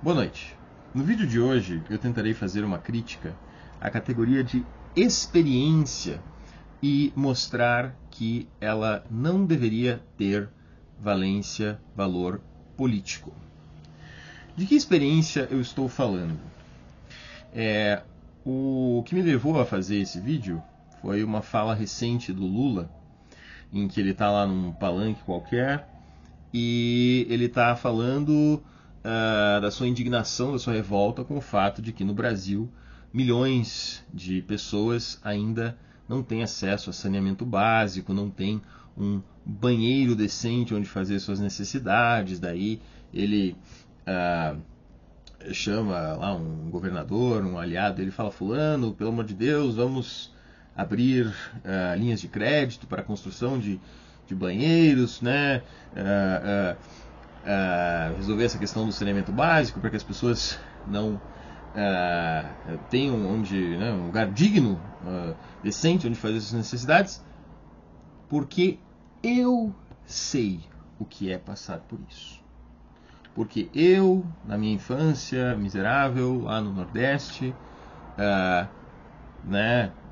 Boa noite. No vídeo de hoje eu tentarei fazer uma crítica à categoria de experiência e mostrar que ela não deveria ter valor político. De que experiência eu estou falando? O que me levou a fazer esse vídeo foi uma fala recente do Lula, em que ele está lá num palanque qualquer e ele está falando da sua indignação, da sua revolta com o fato de que no Brasil milhões de pessoas ainda não têm acesso a saneamento básico, não têm um banheiro decente onde fazer suas necessidades. Daí ele chama lá um governador, um aliado, ele fala: fulano, pelo amor de Deus, vamos abrir linhas de crédito para a construção de banheiros, né? Resolver essa questão do saneamento básico para que as pessoas não tenham um lugar digno, decente onde fazer suas necessidades, porque eu sei o que é passar por isso. Porque eu, na minha infância miserável, lá no Nordeste,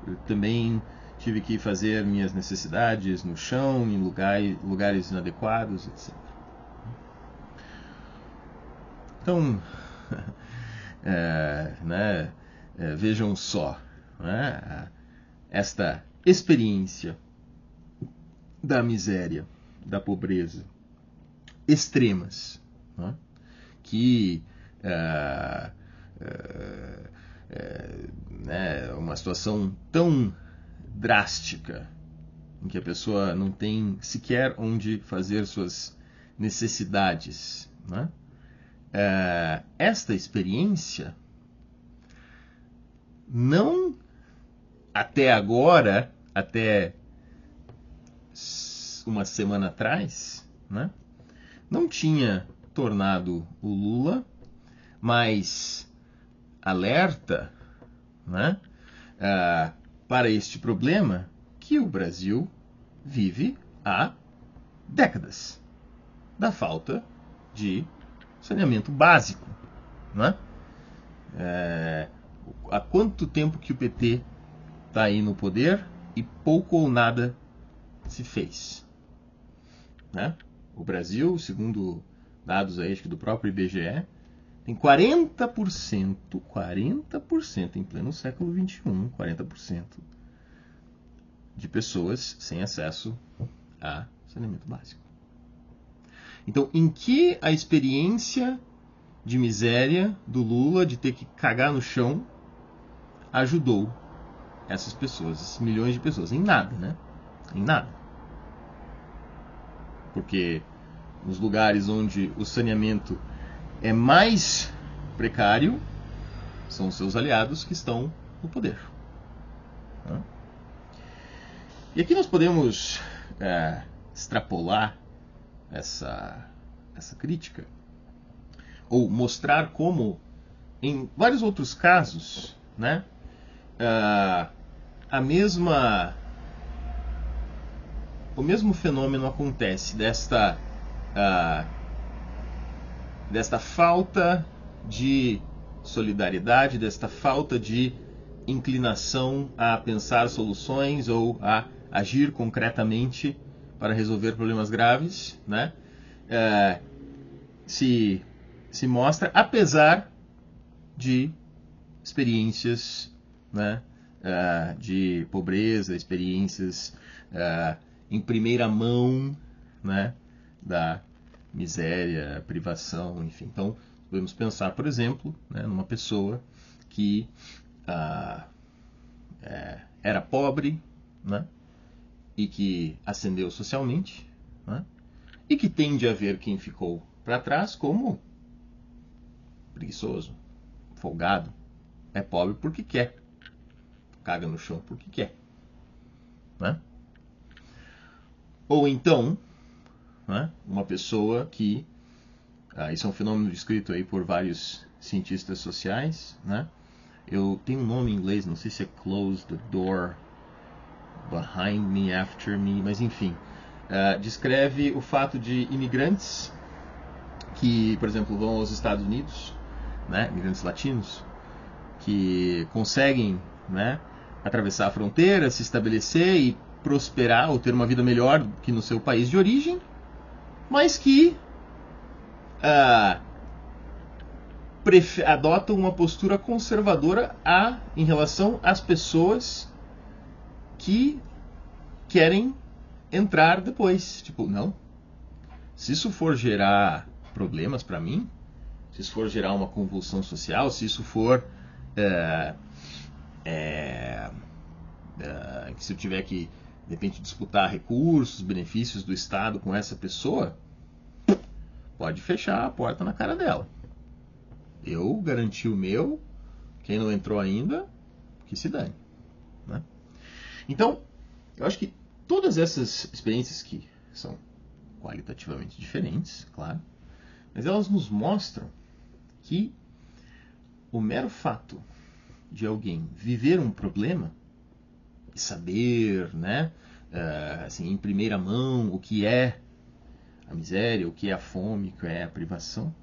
eu também tive que fazer minhas necessidades no chão, em lugares inadequados, etc. Então, vejam só, esta experiência da miséria, da pobreza extremas, que uma situação tão drástica em que a pessoa não tem sequer onde fazer suas necessidades, esta experiência não até agora, até uma semana atrás, não tinha tornado o Lula mais alerta para este problema que o Brasil vive há décadas, da falta de saneamento básico. Há quanto tempo que o PT está aí no poder e pouco ou nada se fez? O Brasil, segundo dados aí, acho que do próprio IBGE, tem 40% em pleno século XXI, 40% de pessoas sem acesso a saneamento básico. Então, em que a experiência de miséria do Lula, de ter que cagar no chão, ajudou essas pessoas, esses milhões de pessoas? Em nada, Em nada. Porque nos lugares onde o saneamento é mais precário, são os seus aliados que estão no poder. E aqui nós podemos extrapolar essa crítica, ou mostrar como, em vários outros casos, o mesmo fenômeno acontece desta falta de solidariedade, desta falta de inclinação a pensar soluções ou a agir concretamente para resolver problemas graves, se mostra, apesar de experiências de pobreza, experiências em primeira mão, da miséria, privação, enfim. Então, podemos pensar, por exemplo, numa pessoa que era pobre, e que ascendeu socialmente, e que tende a ver quem ficou para trás como preguiçoso, folgado. É pobre porque quer, caga no chão porque quer. Ou então, uma pessoa que, isso é um fenômeno descrito aí por vários cientistas sociais, eu tenho um nome em inglês, não sei se é close the door, behind me, after me, mas enfim, descreve o fato de imigrantes que, por exemplo, vão aos Estados Unidos né, imigrantes latinos, que conseguem, né, atravessar a fronteira, se estabelecer e prosperar ou ter uma vida melhor que no seu país de origem, mas que adotam uma postura conservadora em relação às pessoas que querem entrar depois. Tipo, não. Se isso for gerar problemas para mim, se isso for gerar uma convulsão social, se isso for que se eu tiver que, de repente, disputar recursos, benefícios do Estado com essa pessoa, pode fechar a porta na cara dela. Eu garanti o meu, quem não entrou ainda, que se dane. Né? Então, eu acho que todas essas experiências que são qualitativamente diferentes, claro, mas elas nos mostram que o mero fato de alguém viver um problema e saber, né, assim, em primeira mão o que é a miséria, o que é a fome, o que é a privação,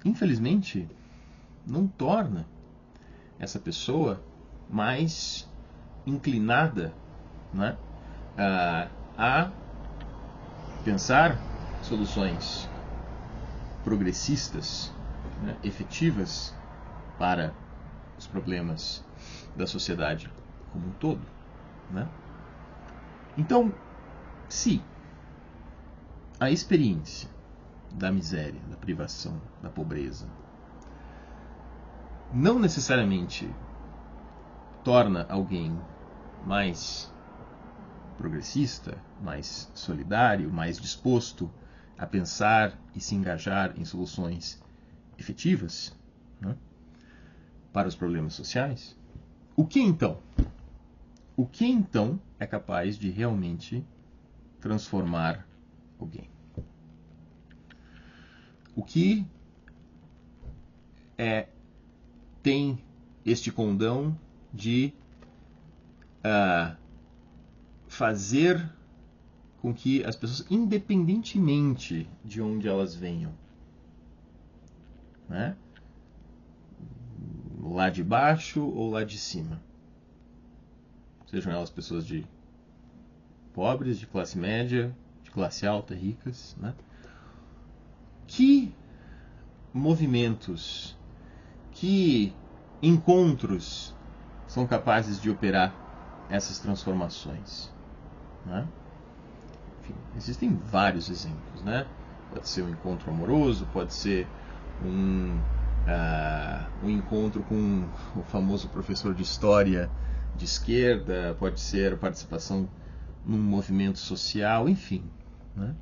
infelizmente não torna essa pessoa mais inclinada, né, a pensar soluções progressistas, né, efetivas para os problemas da sociedade como um todo. Né? Então, se a experiência da miséria, da privação, da pobreza não necessariamente torna alguém mais progressista, mais solidário, mais disposto a pensar e se engajar em soluções efetivas, né, para os problemas sociais, o que então? O que então é capaz de realmente transformar alguém? O que tem este condão de fazer com que as pessoas, independentemente de onde elas venham, né, lá de baixo ou lá de cima, sejam elas pessoas de pobres, de classe média, de classe alta, ricas, né, que movimentos, que encontros são capazes de operar essas transformações, né? Enfim, existem vários exemplos, né? Pode ser um encontro amoroso, pode ser um encontro com o famoso professor de história de esquerda, pode ser a participação num movimento social, enfim, né?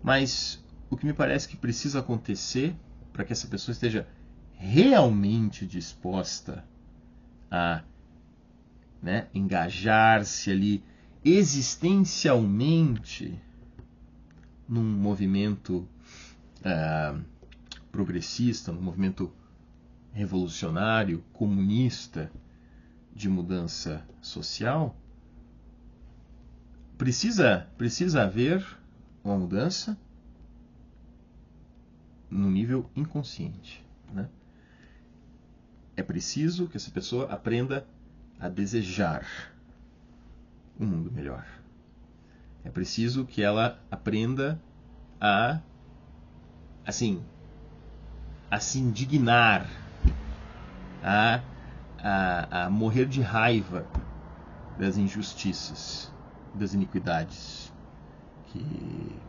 Mas o que me parece que precisa acontecer para que essa pessoa esteja realmente disposta a, né, engajar-se ali existencialmente num movimento progressista, num movimento revolucionário, comunista, de mudança social, precisa haver uma mudança no nível inconsciente, né? É preciso que essa pessoa aprenda a desejar um mundo melhor. É preciso que ela aprenda a se indignar, a morrer de raiva das injustiças, das iniquidades que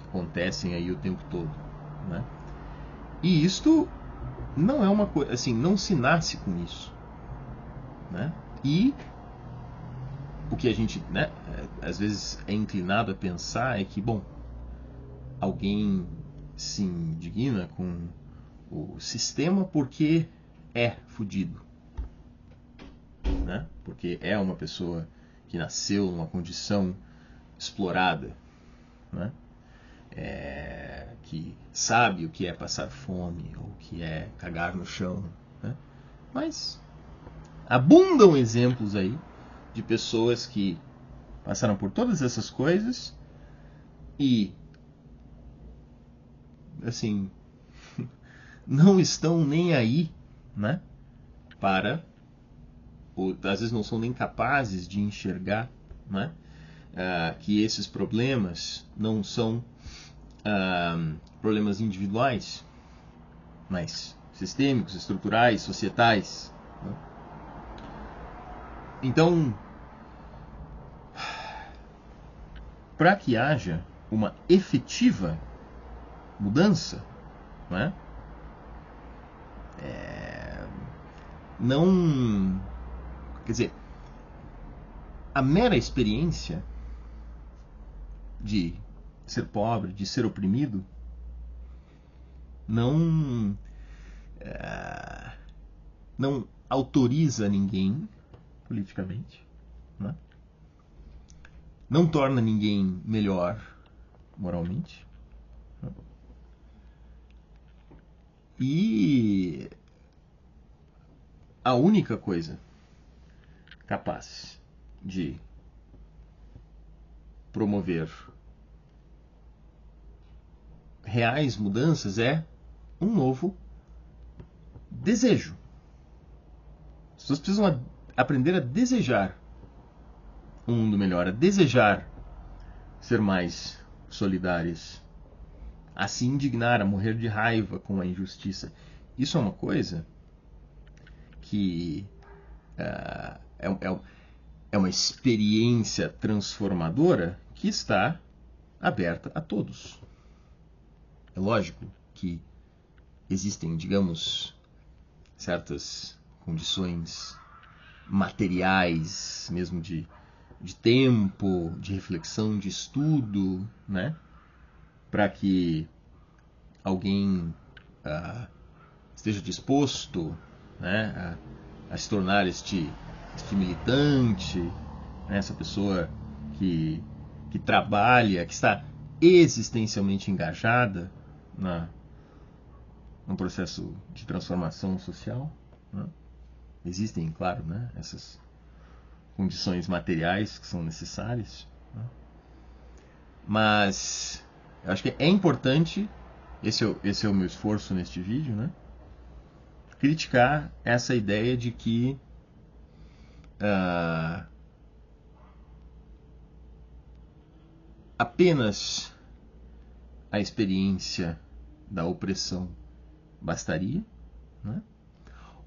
acontecem aí o tempo todo, né? E isto não é uma coisa assim, não se nasce com isso, né? E o que a gente, né, às vezes é inclinado a pensar é que, bom, alguém se indigna com o sistema porque é fudido, né? Porque é uma pessoa que nasceu numa condição explorada, né? Que sabe o que é passar fome ou o que é cagar no chão, né? Mas abundam exemplos aí de pessoas que passaram por todas essas coisas e, assim, não estão nem aí, né, para, ou às vezes não são nem capazes de enxergar, né, que esses problemas não são problemas individuais, mas sistêmicos, estruturais, societais, né? Então, para que haja uma efetiva mudança, né, não, quer dizer, a mera experiência de ser pobre, de ser oprimido, não autoriza ninguém politicamente, né? Não torna ninguém melhor moralmente, né? E a única coisa capaz de promover reais mudanças é um novo desejo. As pessoas precisam aprender a desejar um mundo melhor, a desejar ser mais solidárias, a se indignar, a morrer de raiva com a injustiça. Isso é uma coisa que é uma experiência transformadora que está aberta a todos. É lógico que existem, digamos, certas condições materiais, mesmo de tempo, de reflexão, de estudo, né, para que alguém esteja disposto, né, a se tornar este militante, né, essa pessoa que trabalha, que está existencialmente engajada num processo de transformação social, né? Existem, claro, né, essas condições materiais que são necessárias, né? Mas eu acho que é importante, esse é o meu esforço neste vídeo, né, criticar essa ideia de que apenas a experiência da opressão bastaria, né?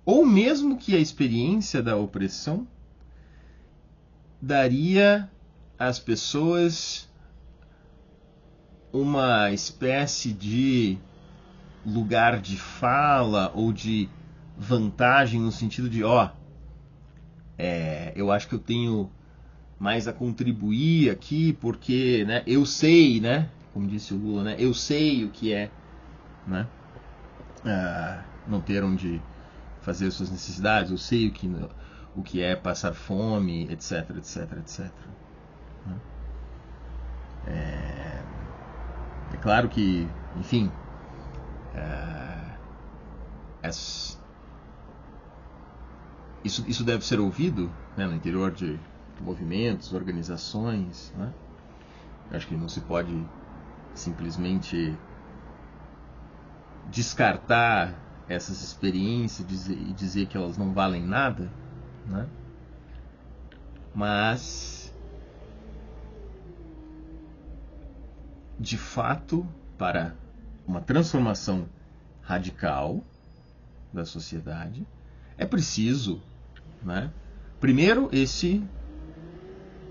Ou mesmo que a experiência da opressão daria às pessoas uma espécie de lugar de fala ou de vantagem no sentido de, eu acho que eu tenho mais a contribuir aqui porque, né, eu sei, né, como disse o Lula, né, eu sei o que é, né, não ter onde fazer suas necessidades, eu sei o que é passar fome, etc, etc, etc. É claro que, enfim, isso deve ser ouvido, né, no interior de movimentos, organizações, né? Acho que não se pode simplesmente descartar essas experiências e dizer que elas não valem nada, né? Mas, de fato, para uma transformação radical da sociedade, é preciso, né, primeiro esse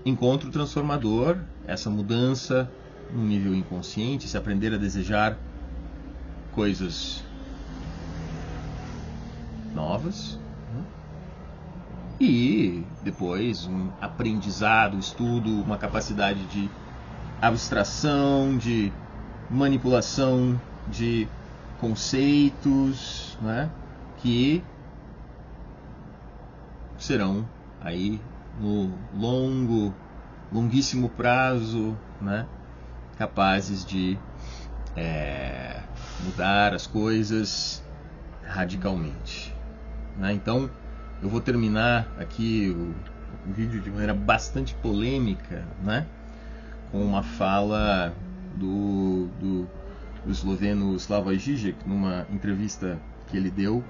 encontro transformador, essa mudança no nível inconsciente, se aprender a desejar coisas novas, né? E depois um aprendizado, estudo, uma capacidade de abstração, de manipulação de conceitos, né, que serão aí no longuíssimo prazo, né, capazes de mudar as coisas radicalmente, né? Então eu vou terminar aqui o vídeo de maneira bastante polêmica, né, com uma fala do o esloveno Slavoj Žižek, numa entrevista que ele deu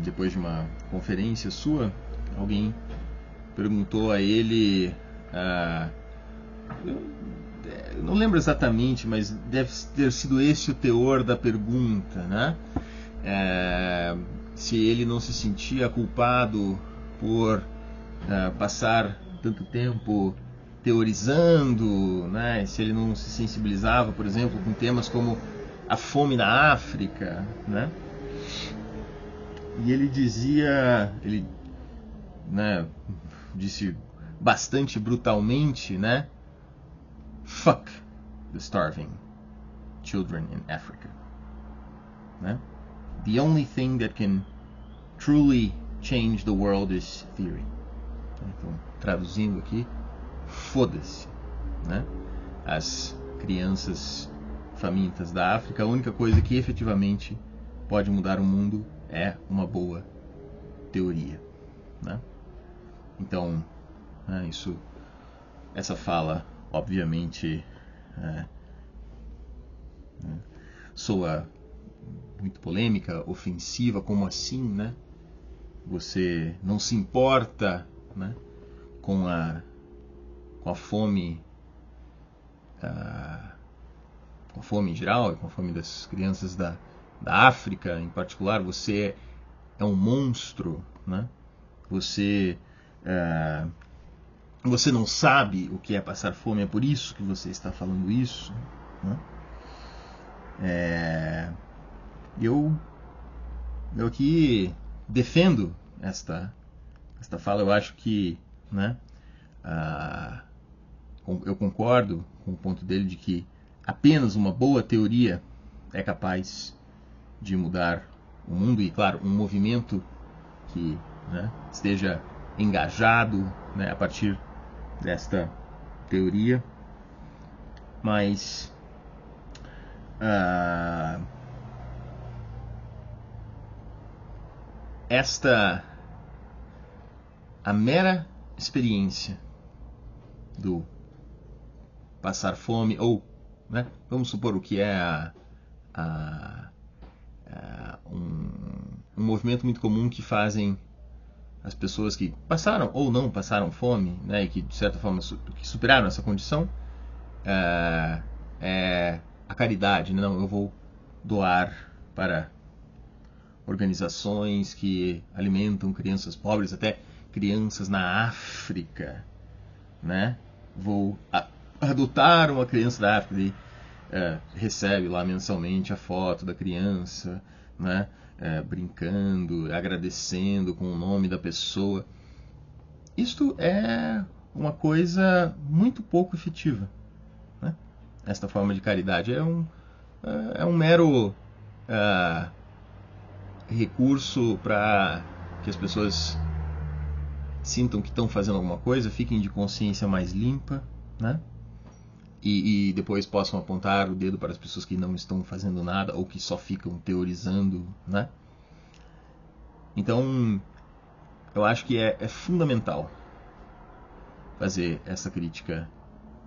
depois de uma conferência sua, alguém perguntou a ele, eu não lembro exatamente, mas deve ter sido esse o teor da pergunta, né? Se ele não se sentia culpado por passar tanto tempo teorizando, né? Se ele não se sensibilizava, por exemplo, com temas como a fome na África, né? E ele dizia, né, disse bastante brutalmente, né? Fuck the starving children in Africa, né? The only thing that can truly change the world is theory. Então, traduzindo aqui, foda-se, né? As crianças famintas da África, a única coisa que efetivamente pode mudar o mundo é uma boa teoria, né? Então, essa fala, obviamente, soa muito polêmica, ofensiva. Como assim, né? Você não se importa, né, com a fome, com a fome em geral, com a fome das crianças da África em particular. Você é um monstro, né? Você não sabe o que é passar fome, é por isso que você está falando isso, né? Eu aqui defendo esta fala. Eu acho que, né, eu concordo com o ponto dele de que apenas uma boa teoria é capaz de mudar o mundo. E, claro, um movimento que, né, esteja engajado, né, a partir desta teoria. Mas a mera experiência do passar fome, ou, né, vamos supor o que é um movimento muito comum que fazem as pessoas que passaram ou não passaram fome, né, e que de certa forma que superaram essa condição, é a caridade. Não, eu vou doar para organizações que alimentam crianças pobres, até crianças na África, né? Vou adotar uma criança da África e recebe lá mensalmente a foto da criança, né? Brincando, agradecendo com o nome da pessoa. Isto é uma coisa muito pouco efetiva, né? Esta forma de caridade é um mero recurso para que as pessoas sintam que estão fazendo alguma coisa, fiquem de consciência mais limpa, né? E depois possam apontar o dedo para as pessoas que não estão fazendo nada ou que só ficam teorizando, né? Então, eu acho que é fundamental fazer essa crítica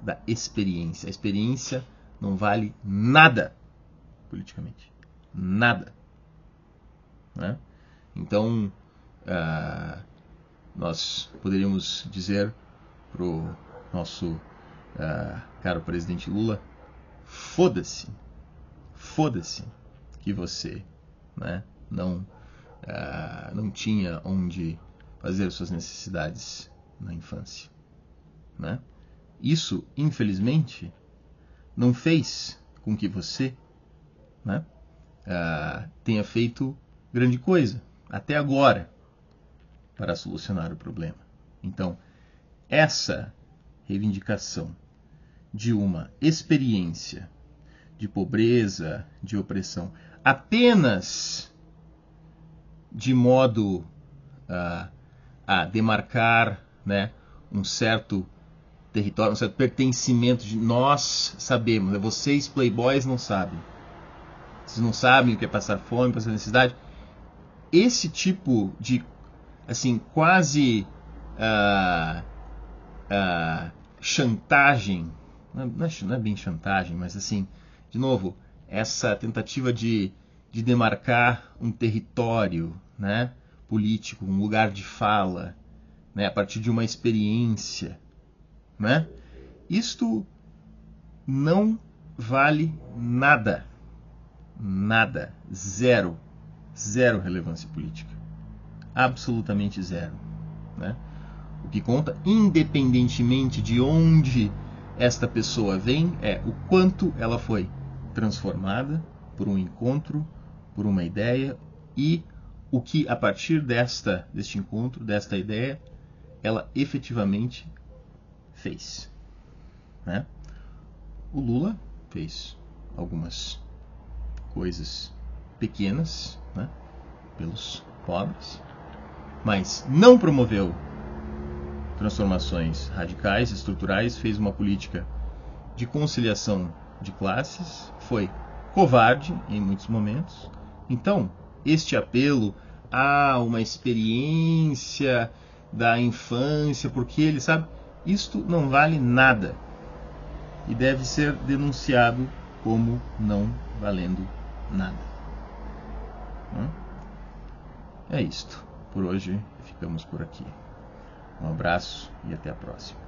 da experiência. A experiência não vale nada politicamente. Nada. Né? Então, nós poderíamos dizer para o nosso caro presidente Lula: foda-se que você, né, não tinha onde fazer suas necessidades na infância, né? Isso, infelizmente, não fez com que você, né, tenha feito grande coisa até agora para solucionar o problema. Então, essa reivindicação de uma experiência de pobreza, de opressão, apenas de modo a demarcar, né, um certo território, um certo pertencimento de nós sabemos, vocês playboys não sabem. Vocês não sabem o que é passar fome, passar necessidade. Esse tipo de, assim, quase chantagem, não é bem chantagem, mas assim, de novo, essa tentativa de demarcar um território, né, político, um lugar de fala, né, a partir de uma experiência, né, isto não vale nada. Nada. Zero. Zero relevância política. Absolutamente zero. Né? O que conta, independentemente de onde esta pessoa vem, é o quanto ela foi transformada por um encontro, por uma ideia, e o que, a partir deste encontro, desta ideia, ela efetivamente fez. Né? O Lula fez algumas coisas pequenas, né, pelos pobres, mas não promoveu transformações radicais, estruturais, fez uma política de conciliação de classes, foi covarde em muitos momentos. Então, este apelo a uma experiência da infância, porque ele sabe, isto não vale nada e deve ser denunciado como não valendo nada. É isto. Por hoje ficamos por aqui. Um abraço e até a próxima.